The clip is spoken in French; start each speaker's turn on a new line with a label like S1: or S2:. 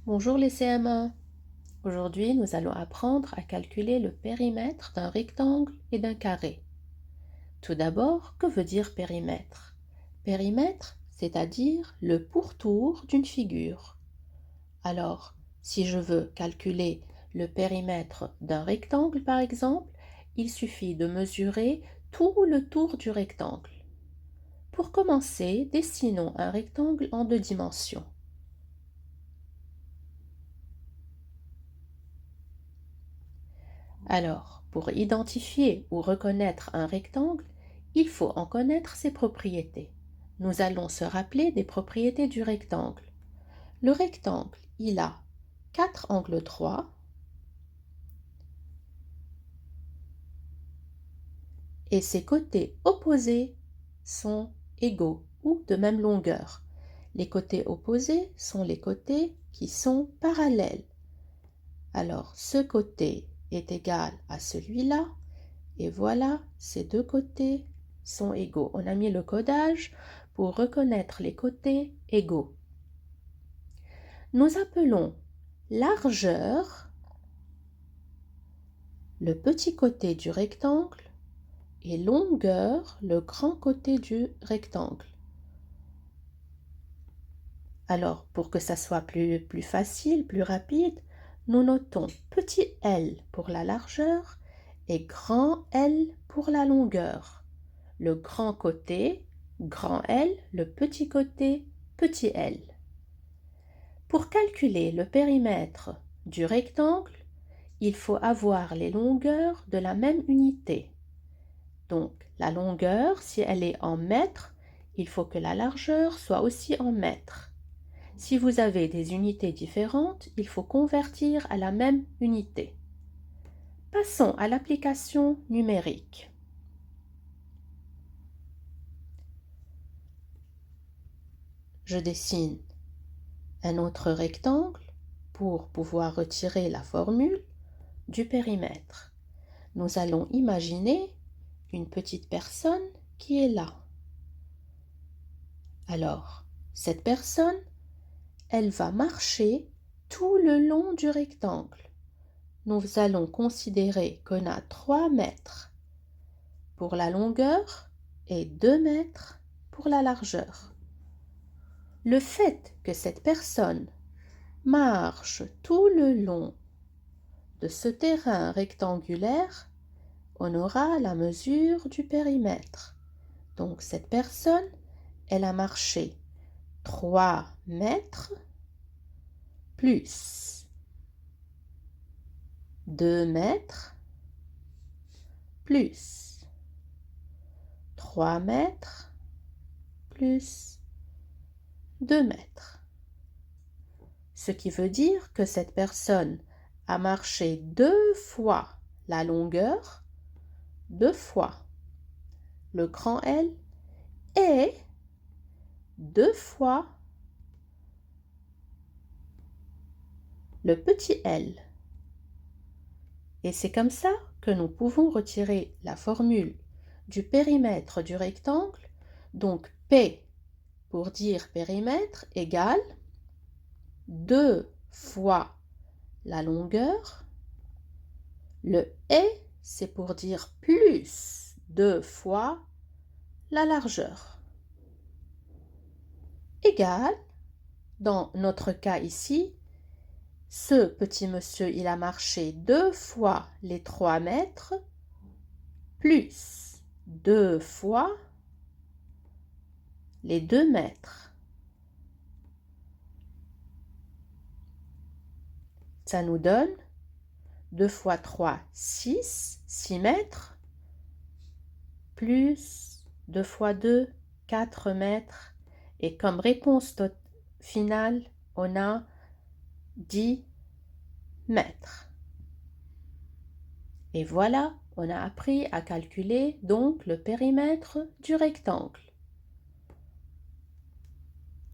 S1: Bonjour les CM1. Aujourd'hui, nous allons apprendre à calculer le périmètre d'un rectangle et d'un carré. Tout d'abord, que veut dire périmètre? Périmètre, c'est-à-dire le pourtour d'une figure. Alors, si je veux calculer le périmètre d'un rectangle, par exemple, il suffit de mesurer tout le tour du rectangle. Pour commencer, dessinons un rectangle en 2 dimensions. Alors, pour identifier ou reconnaître un rectangle, il faut en connaître ses propriétés. Nous allons se rappeler des propriétés du rectangle. Le rectangle, il a 4 angles droits et ses côtés opposés sont égaux ou de même longueur. Les côtés opposés sont les côtés qui sont parallèles. Alors, ce côté est égal à celui-là. Et voilà, ces deux côtés sont égaux. On a mis le codage pour reconnaître les côtés égaux. Nous appelons largeur le petit côté du rectangle et longueur le grand côté du rectangle. Alors, pour que ça soit plus facile, plus rapide, nous notons petit l pour la largeur et grand L pour la longueur. Le grand côté, grand L, le petit côté, petit l. Pour calculer le périmètre du rectangle, il faut avoir les longueurs de la même unité. Donc, la longueur, si elle est en mètres, il faut que la largeur soit aussi en mètres. Si vous avez des unités différentes, il faut convertir à la même unité. Passons à l'application numérique. Je dessine un autre rectangle pour pouvoir retirer la formule du périmètre. Nous allons imaginer une petite personne qui est là. Alors, cette personne, elle va marcher tout le long du rectangle. Nous allons considérer qu'on a 3 mètres pour la longueur et 2 mètres pour la largeur. Le fait que cette personne marche tout le long de ce terrain rectangulaire, on aura la mesure du périmètre. Donc cette personne, elle a marché 3 mètres plus 2 mètres plus 3 mètres plus 2 mètres. Ce qui veut dire que cette personne a marché 2 fois la longueur, 2 fois le grand L et 2 fois le petit l. Et c'est comme ça que nous pouvons retirer la formule du périmètre du rectangle. Donc P pour dire périmètre égale 2 fois la longueur. Le et, c'est pour dire plus 2 fois la largeur. Égale, dans notre cas ici, ce petit monsieur, il a marché 2 fois les 3 mètres, plus 2 fois les 2 mètres. Ça nous donne 2 fois 3, 6 mètres, plus 2 fois 2, 4 mètres. Et comme réponse finale, on a 10 mètres. Et voilà, on a appris à calculer donc le périmètre du rectangle.